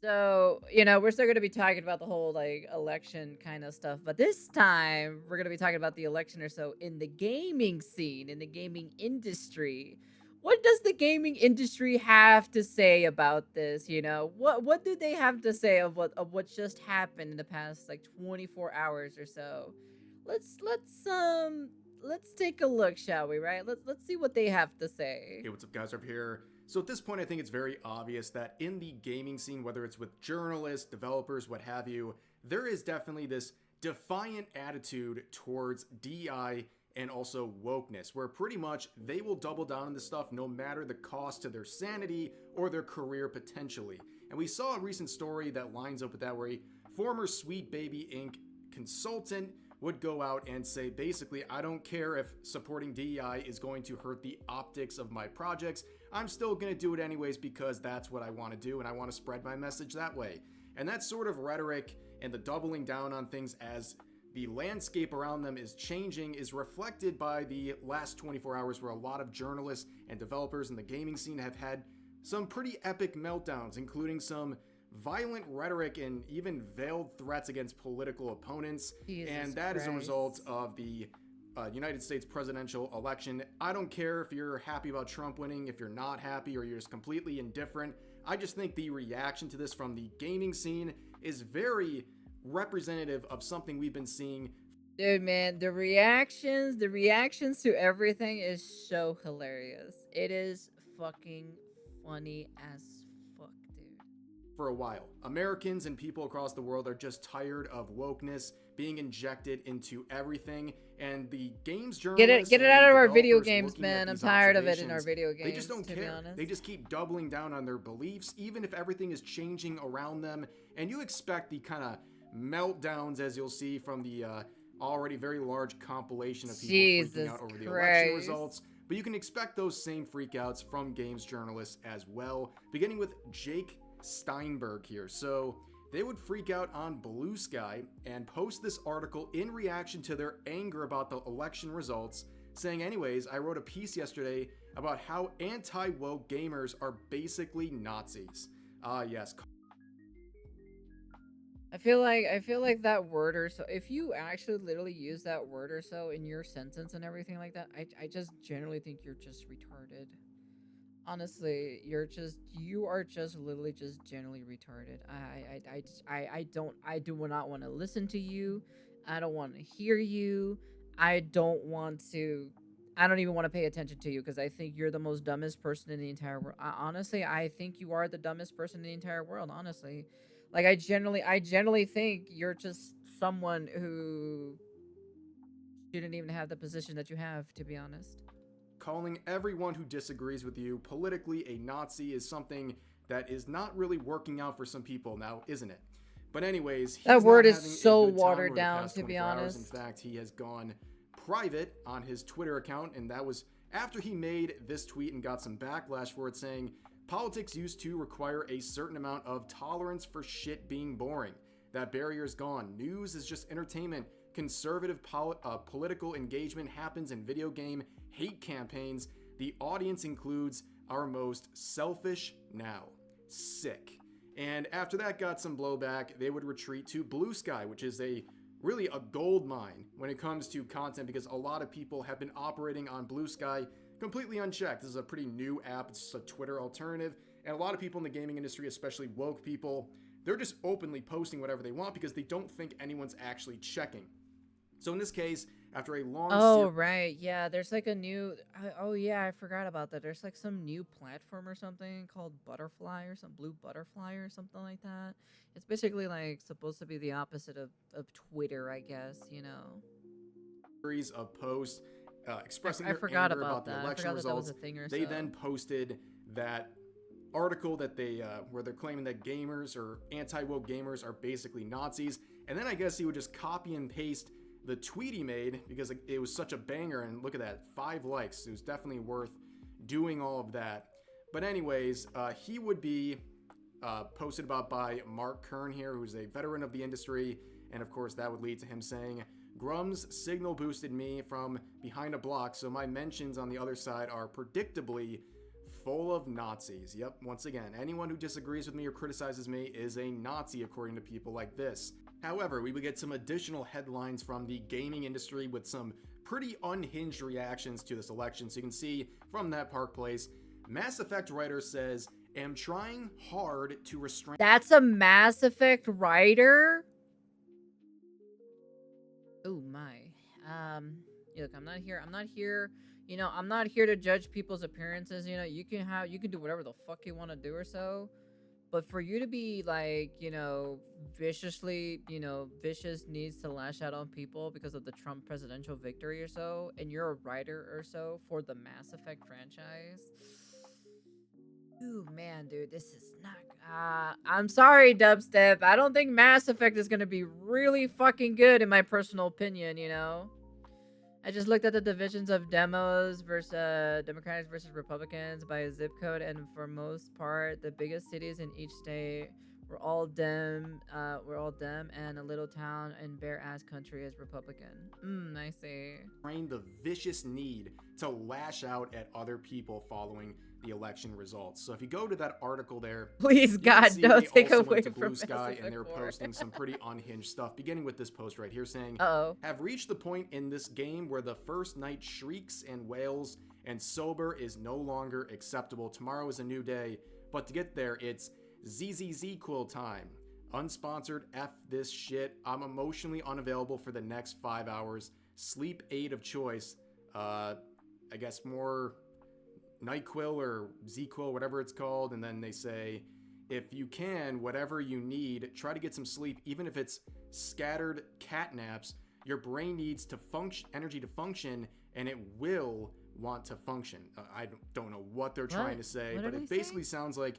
So, we're still going to be talking about the whole like election kind of stuff, but this time we're going to be talking about the election or so in the gaming scene, in the gaming industry. What does the gaming industry have to say about this? What do they have to say of what just happened in the past like 24 hours or so? Let's take a look, shall we, right? Let's see what they have to say. Hey, what's up, guys? Up here. So at this point, I think it's very obvious that in the gaming scene, whether it's with journalists, developers, what have you, there is definitely this defiant attitude towards DEI and also wokeness, where pretty much they will double down on this stuff no matter the cost to their sanity or their career potentially. And we saw a recent story that lines up with that, where a former Sweet Baby Inc. consultant would go out and say, basically, I don't care if supporting DEI is going to hurt the optics of my projects. I'm still going to do it anyways because that's what I want to do and I want to spread my message that way. And that sort of rhetoric and the doubling down on things as the landscape around them is changing is reflected by the last 24 hours, where a lot of journalists and developers in the gaming scene have had some pretty epic meltdowns, including some violent rhetoric and even veiled threats against political opponents. Jesus And that is a Christ. result of the United States presidential election. I don't care if you're happy about Trump winning, if you're not happy, or you're just completely indifferent. I just think the reaction to this from the gaming scene is very representative of something we've been seeing. Dude, man, the reactions to everything is so hilarious. It is fucking funny as fuck, dude. For a while. Americans and people across the world are just tired of wokeness being injected into everything, and the games journalists Get it and out the of our video developers games, looking at man. I'm these tired of it in our observations, video they just games, don't to be care. They honest. just keep doubling down on their beliefs, even if everything is changing around them. And you expect the kind of meltdowns, as you'll see from the already very large compilation of people freaking Jesus out over the election Christ. results. But you can expect those same freakouts from games journalists as well, beginning with Jake Steinberg here. So they would freak out on Blue Sky and post this article in reaction to their anger about the election results, saying, anyways, I wrote a piece yesterday about how anti-woke gamers are basically Nazis. Yes. I feel like that word or so, if you actually literally use that word or so in your sentence and everything like that, I just generally think you're just retarded. Honestly, you are just literally just generally retarded. I do not want to listen to you. I don't want to hear you. I don't want to. I don't even want to pay attention to you because I think you're the most dumbest person in the entire world. Honestly, I think you are the dumbest person in the entire world. Honestly, like I generally think you're just someone who shouldn't even have the position that you have. To be honest. Calling everyone who disagrees with you politically a Nazi is something that is not really working out for some people now, isn't it? But anyways, That he's word not is having a so good time watered over the down, past to be 24 hours. In honest. fact, he has gone private on his Twitter account, and that was after he made this tweet and got some backlash for it, saying, politics used to require a certain amount of tolerance for shit being boring. That barrier is gone. News is just entertainment. Conservative political engagement happens in video game hate campaigns. The audience includes our most selfish now. Sick. And after that got some blowback, they would retreat to Blue Sky, which is really a gold mine when it comes to content, because a lot of people have been operating on Blue Sky completely unchecked. This is a pretty new app. It's just a Twitter alternative. And a lot of people in the gaming industry, especially woke people, they're just openly posting whatever they want because they don't think anyone's actually checking. So in this case, after a long Oh, series. right. Yeah, there's like a new. Oh, yeah, I forgot about that. There's like some new platform or something called Butterfly or some Blue Butterfly or something like that. It's basically like supposed to be the opposite of Twitter, I guess. Of posts expressing I their forgot anger about about the that. I election forgot that that was results. a thing or They then so. posted that article that they where they're claiming that gamers or anti-woke gamers are basically Nazis, and then I guess he would just copy and paste the tweet he made because it was such a banger. And look at that, 5 likes. It was definitely worth doing all of that. But anyways, he would be posted about by Mark Kern here, who's a veteran of the industry, and of course that would lead to him saying, Grum's signal boosted me from behind a block, so my mentions on the other side are predictably full of Nazis. Yep, once again, anyone who disagrees with me or criticizes me is a Nazi according to people like this. However, we would get some additional headlines from the gaming industry with some pretty unhinged reactions to this election. So you can see from that Park Place, Mass Effect writer says, am trying hard to restrain... That's a Mass Effect writer? Oh my. Look, I'm not here, you know, I'm not here to judge people's appearances, you know, you can do whatever the fuck you want to do or so. But for you to be like, you know, vicious needs to lash out on people because of the Trump presidential victory or so, and you're a writer or so for the Mass Effect franchise. Ooh, man, dude, this is not... I'm sorry, Dubstep. I don't think Mass Effect is going to be really fucking good, in my personal opinion, you know? I just looked at the divisions of Democrats versus Republicans by a zip code, and for most part, the biggest cities in each state were all Dem, and a little town in bare-ass country is Republican. I see. The vicious need to lash out at other people following the election results. So if you go to that article there, please God, don't take away from Blue Sky, and they're posting some pretty unhinged stuff, beginning with this post right here saying, have reached the point in this game where the first night shrieks and wails and sober is no longer acceptable. Tomorrow is a new day, but to get there, it's ZZZ cool time. Unsponsored, F this shit. I'm emotionally unavailable for the next 5 hours. Sleep aid of choice. I guess more NyQuil or ZQuil, whatever it's called. And then they say, if you can, whatever you need, try to get some sleep, even if it's scattered cat naps. Your brain needs to energy to function, and it will want to function. I don't know what they're trying to say, but it basically sounds like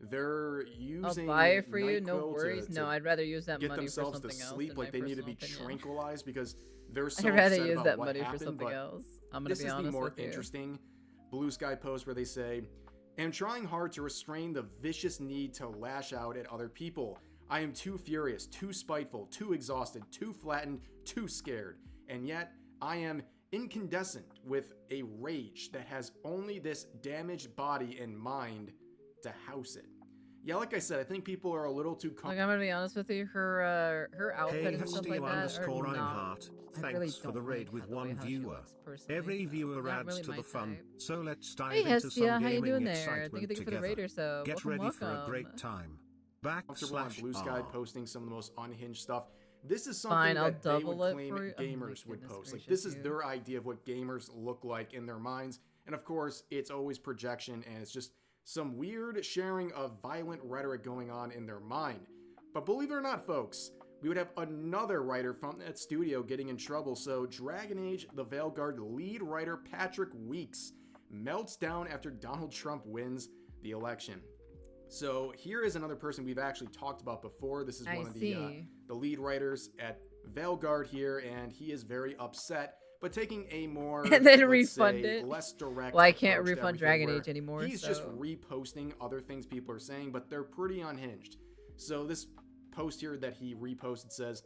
they're using... I'll buy it for you, no worries. No, I'd rather use that money for something else. Get themselves to sleep, like they need to be tranquilized because they're so I'd rather upset use about that what money happened, for something else. I'm gonna be honest with you. This is the more interesting Blue Sky post where they say, am trying hard to restrain the vicious need to lash out at other people. I am too furious, too spiteful, too exhausted, too flattened, too scared. And yet, I am incandescent with a rage that has only this damaged body and mind to house it. Yeah, like I said, I think people are a little too Like, I'm gonna be honest with you, her outfit and stuff like that are not... Reinhardt, thanks for the raid with one viewer. Every viewer adds to the fun, so let's dive into some how you doing gaming there? Thank you for the raid or so. Get ready for a great time. Blue Sky posting some of the most unhinged stuff. This is something that they would claim gamers would post. Like, this is their idea of what gamers look like in their minds. And of course, it's always projection, and it's just some weird sharing of violent rhetoric going on in their mind. But believe it or not, folks, we would have another writer from that studio getting in trouble. So Dragon Age The Veilguard lead writer Patrick Weeks melts down after Donald Trump wins the election. So here is another person we've actually talked about before. This is one of the lead writers at Veilguard here, and he is very upset, but taking a more and then refund it. Less direct. Well, I can't refund Dragon Age anymore. He's just reposting other things people are saying, but they're pretty unhinged. So this post here that he reposted says,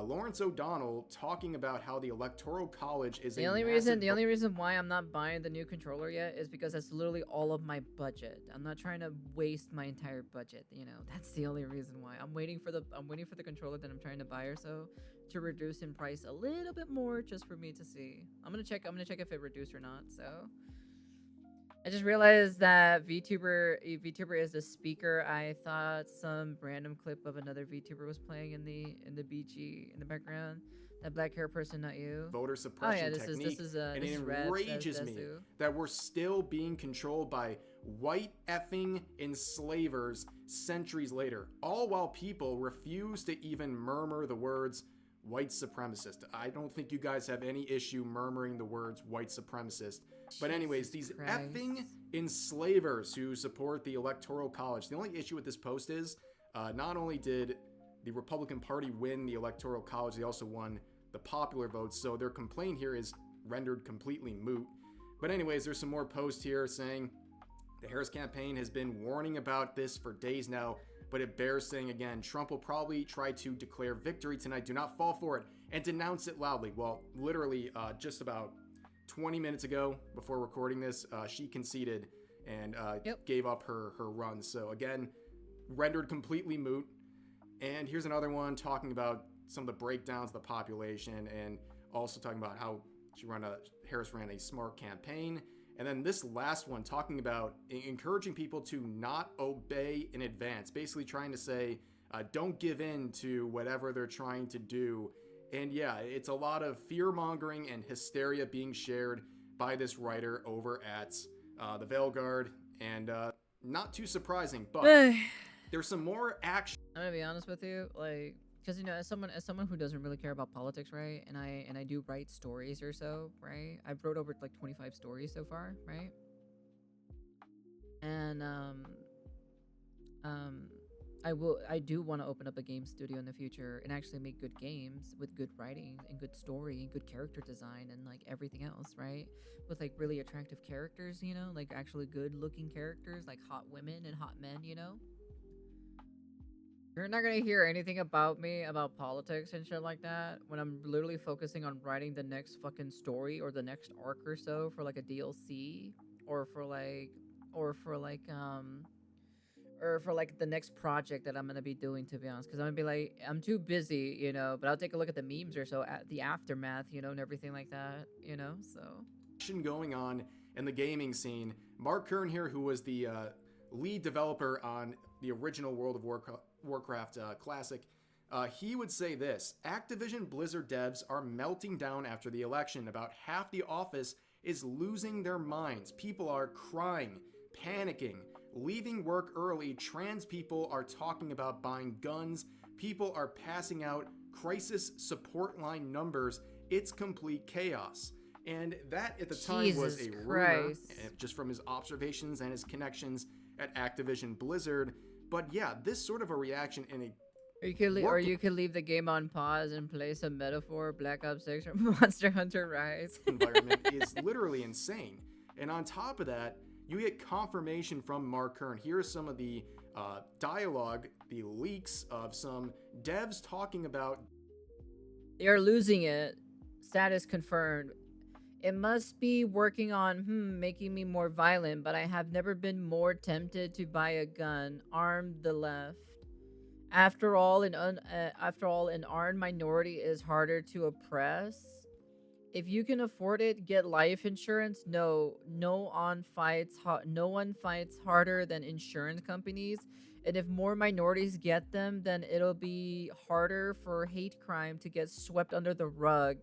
Lawrence O'Donnell talking about how the Electoral College is the only reason why I'm not buying the new controller yet is because that's literally all of my budget. I'm not trying to waste my entire budget, you know. That's the only reason why. I'm waiting for the controller that I'm trying to buy or so to reduce in price a little bit more just for me to see. I'm gonna check if it reduced or not. So I just realized that VTuber is the speaker. I thought some random clip of another VTuber was playing in the BG in the background. That black hair person, not you. Voter suppression technique. And it enrages me that we're still being controlled by white effing enslavers centuries later, all while people refuse to even murmur the words white supremacist. I don't think you guys have any issue murmuring the words white supremacist. But anyways, these effing enslavers who support the Electoral College. The only issue with this post is not only did the Republican Party win the Electoral College, they also won the popular votes. So their complaint here is rendered completely moot. But anyways, there's some more posts here saying the Harris campaign has been warning about this for days now, but it bears saying again. Trump will probably try to declare victory tonight. Do not fall for it and denounce it loudly. Well, literally just about 20 minutes ago, before recording this, she conceded and gave up her run. So again, rendered completely moot. And here's another one talking about some of the breakdowns of the population, and also talking about how Harris ran a smart campaign. And then this last one talking about encouraging people to not obey in advance, basically trying to say, don't give in to whatever they're trying to do. And yeah, it's a lot of fear-mongering and hysteria being shared by this writer over at the Veilguard, and not too surprising, but there's some more action. I'm gonna be honest with you, like, because as someone who doesn't really care about politics, right? And I do write stories or so, right? I've wrote over like 25 stories so far, right? And I do want to open up a game studio in the future and actually make good games with good writing and good story and good character design and like everything else, right? With like really attractive characters, like actually good looking characters, like hot women and hot men, You're not gonna hear anything about me about politics and shit like that when I'm literally focusing on writing the next fucking story or the next arc or so for like a DLC or for the next project that I'm gonna be doing, to be honest, because I'm gonna be like, I'm too busy, but I'll take a look at the memes or so, at the aftermath, and everything like that, so. Going on in the gaming scene. Mark Kern here, who was the lead developer on the original World of Warcraft Classic, he would say this: Activision Blizzard devs are melting down after the election. About half the office is losing their minds. People are crying, panicking, leaving work early. Trans people are talking about buying guns. People are passing out crisis support line numbers. It's complete chaos. And that at the time was a rumor, just from his observations and his connections at Activision Blizzard. But yeah, this sort of a reaction in a... Or you could leave the game on pause and play some Metaphor, Black Ops 6, or Monster Hunter Rise. environment is literally insane. And on top of that, you get confirmation from Mark Kern. Here's some of the dialogue, the leaks of some devs talking about... They are losing it. Status confirmed. It must be working on making me more violent, but I have never been more tempted to buy a gun. Arm the left. After all, an armed minority is harder to oppress. If you can afford it, get life insurance. No one fights harder than insurance companies. And if more minorities get them, then it'll be harder for hate crime to get swept under the rug.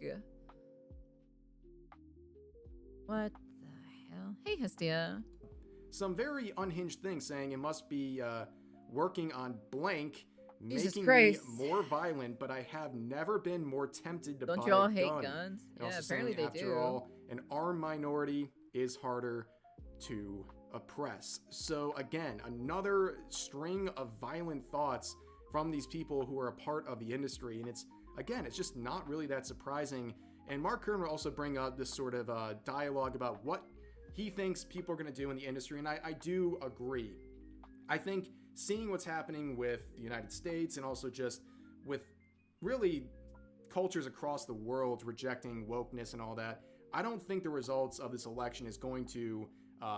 What the hell? Hey, Hestia. Some very unhinged things, saying it must be working on blank, Jesus making Christ. me more violent, but I have never been more tempted to buy a gun. Don't you all hate guns? And Yeah, also apparently saying, they after do. all, an armed minority is harder to oppress. So again, another string of violent thoughts from these people who are a part of the industry. And it's just not really that surprising. And Mark Kern will also bring up this sort of dialogue about what he thinks people are going to do in the industry. And I do agree. I think seeing what's happening with the United States and also just with really cultures across the world rejecting wokeness and all that, I don't think the results of this election is going to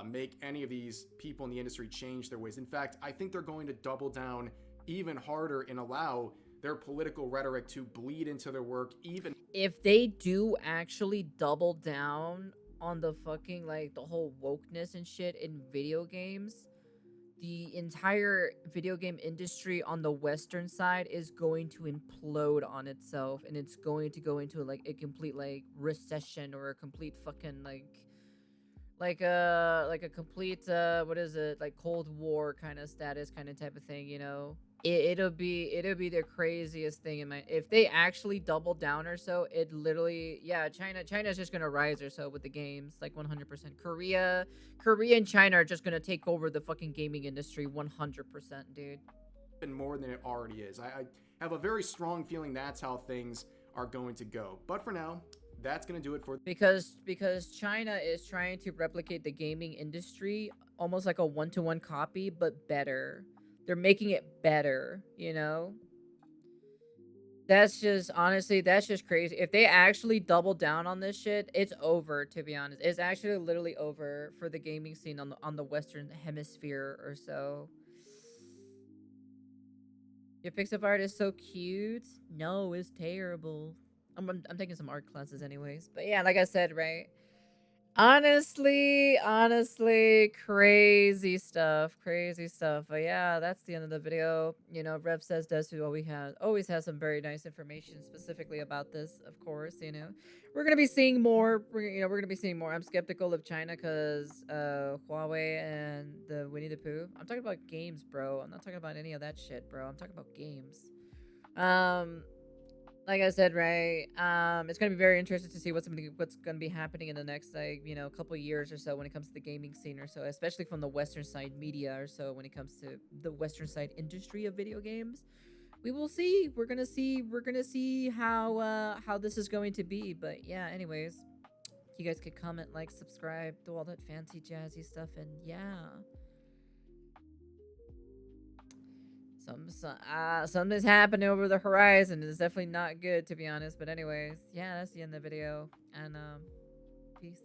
make any of these people in the industry change their ways. In fact, I think they're going to double down even harder and allow their political rhetoric to bleed into their work. Even if they do actually double down on the fucking the whole wokeness and shit in video games, the entire video game industry on the Western side is going to implode on itself, and it's going to go into a complete recession, or a complete fucking a complete what is it, Cold War kind of status, kind of type of thing, It'll be the craziest thing in if they actually double down or so. It literally, China's just gonna rise or so with the games, 100%. Korea and China are just gonna take over the fucking gaming industry 100%, dude. And more than it already is. I have a very strong feeling that's how things are going to go. But for now, that's gonna do it for because China is trying to replicate the gaming industry almost like a one-to-one copy, but better. They're making it better, That's just honestly, that's just crazy. If they actually double down on this shit, it's over. To be honest, it's actually literally over for the gaming scene on the Western Hemisphere or so. Your pixel art is so cute. No, it's terrible. I'm taking some art classes anyways. But yeah, like I said, right? Honestly, crazy stuff, crazy stuff. But yeah, that's the end of the video. You know, Rev says Desu always has some very nice information specifically about this. Of course, you know, we're gonna be seeing more. We're gonna be seeing more. I'm skeptical of China because Huawei and the Winnie the Pooh. I'm talking about games, bro. I'm not talking about any of that shit, bro. I'm talking about games. Like I said, right, it's gonna be very interesting to see what's gonna be happening in the next, like, you know, couple years or so when it comes to the gaming scene or so, especially from the Western side media or so when it comes to the Western side industry of video games. We will see. We're gonna see how this is going to be. But yeah, anyways, you guys could comment, like, subscribe, do all that fancy jazzy stuff, and yeah. Something's happening over the horizon. It's definitely not good, to be honest. But anyways, yeah, that's the end of the video. And peace.